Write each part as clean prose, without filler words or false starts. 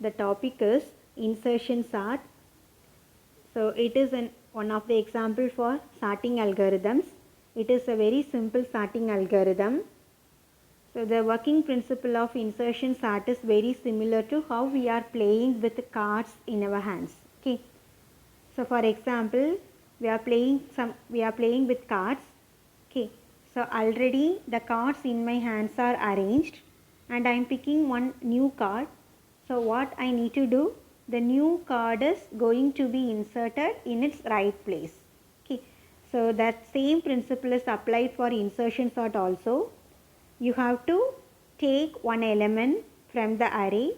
The topic is insertion sort. So it is one of the example for sorting algorithms. It is a very simple sorting algorithm. So the working principle of insertion sort is very similar to how we are playing with cards in our hands. Okay. So for example, we are playing with cards. Okay. So already the cards in my hands are arranged and I am picking one new card. So what I need to do, the new card is going to be inserted in its right place. Okay. So that same principle is applied for insertion sort also. You have to take one element from the array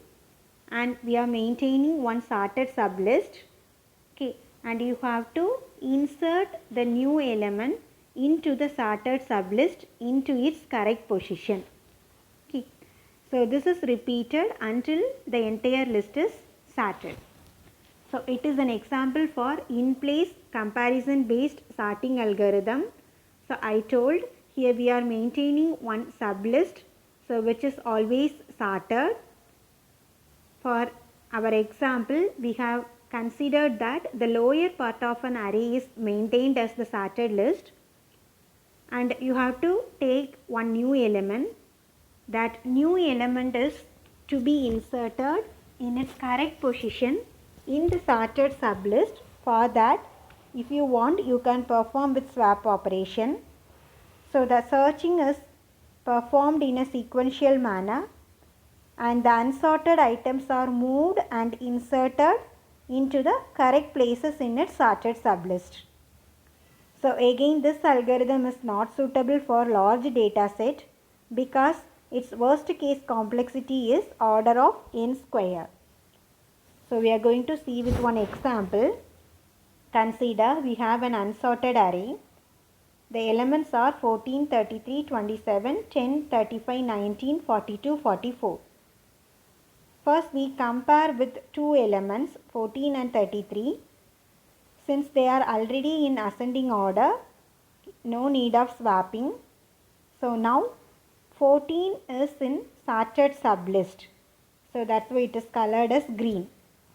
and we are maintaining one sorted sublist. Okay. And you have to insert the new element into the sorted sublist into its correct position. Okay. So this is repeated until the entire list is sorted. So it is an example for in-place comparison based sorting algorithm. So I told here we are maintaining one sublist, so which is always sorted. For our example, we have considered that the lower part of an array is maintained as the sorted list and you have to take one new element. That new element is to be inserted in its correct position in the sorted sublist. For that, if you want, you can perform with swap operation. So the searching is performed in a sequential manner and the unsorted items are moved and inserted into the correct places in its sorted sublist. So again, this algorithm is not suitable for large data set because its worst case complexity is order of n square. So we are going to see with one example. Consider we have an unsorted array. The elements are 14, 33, 27, 10, 35, 19, 42, 44. First we compare with two elements 14 and 33. Since they are already in ascending order, no need of swapping. So now 14 is in sorted sublist. So that's why it is colored as green.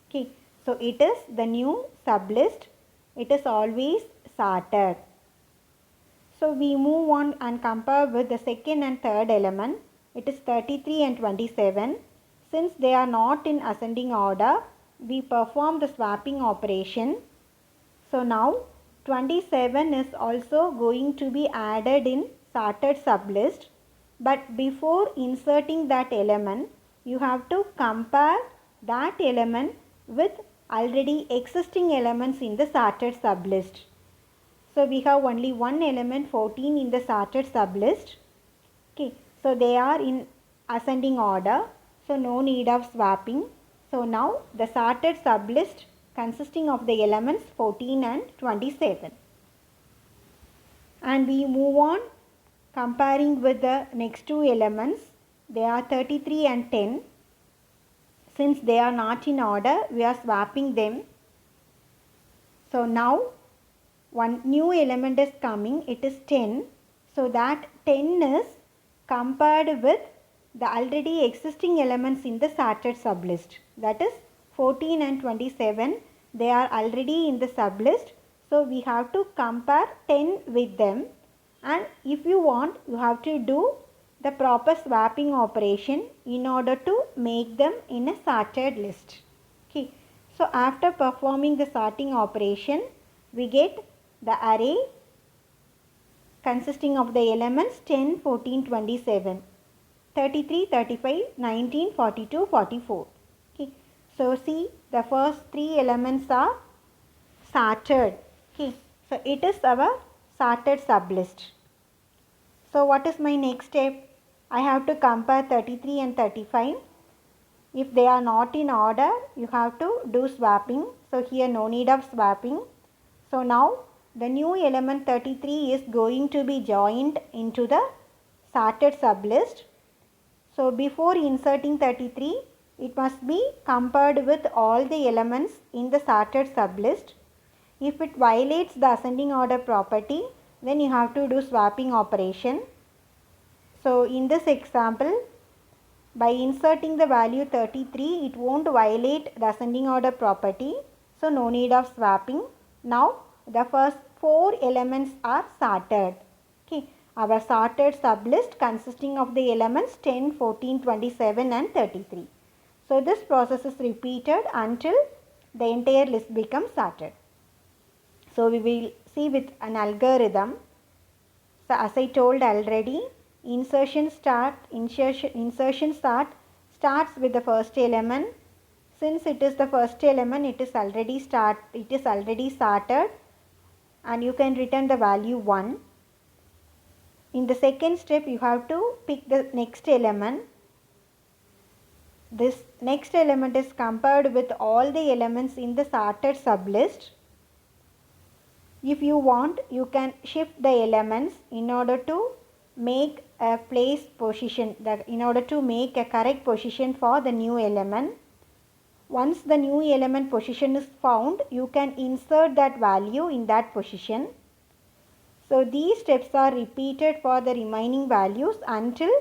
Okay. So it is the new sublist. It is always sorted. So we move on and compare with the second and third element. It is 33 and 27. Since they are not in ascending order, we perform the swapping operation. So now 27 is also going to be added in sorted sublist. But before inserting that element, you have to compare that element with already existing elements in the sorted sublist. So we have only one element 14 in the sorted sublist. Okay. So they are in ascending order. So no need of swapping. So now the sorted sublist consisting of the elements 14 and 27. And we move on comparing with the next two elements. They are 33 and 10. Since they are not in order, we are swapping them. So now one new element is coming, it is 10. So that 10 is compared with the already existing elements in the sorted sublist. That is 14 and 27. They are already in the sublist. So we have to compare 10 with them. And if you want, you have to do the proper swapping operation in order to make them in a sorted list. Okay. So after performing the sorting operation, we get the array consisting of the elements 10, 14, 27, 33, 35, 19, 42, 44. Okay. So see, the first three elements are sorted. Okay. So it is our sorted sublist. So what is my next step? I have to compare 33 and 35. If they are not in order, you have to do swapping. So here no need of swapping. So now the new element 33 is going to be joined into the sorted sublist. So before inserting 33, it must be compared with all the elements in the sorted sublist. If it violates the ascending order property, then you have to do swapping operation. So in this example, By inserting the value 33, it won't violate the ascending order property. So no need of swapping. Now the first 4 elements are sorted. Okay. Our sorted sublist consisting of the elements 10, 14, 27 and 33. So this process is repeated until the entire list becomes sorted. So we will see with an algorithm. So as I told already, insertion sort starts with the first element. Since it is the first element, it is already sorted, and you can return the value 1. In the second step, you have to pick the next element. This next element is compared with all the elements in the sorted sublist. If you want, you can shift the elements in order to make a place position, in order to make a correct position for the new element. Once the new element position is found, you can insert that value in that position. So these steps are repeated for the remaining values until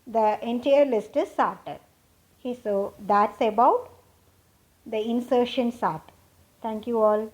the entire list is sorted. Okay, so that's about the insertion sort. Thank you all.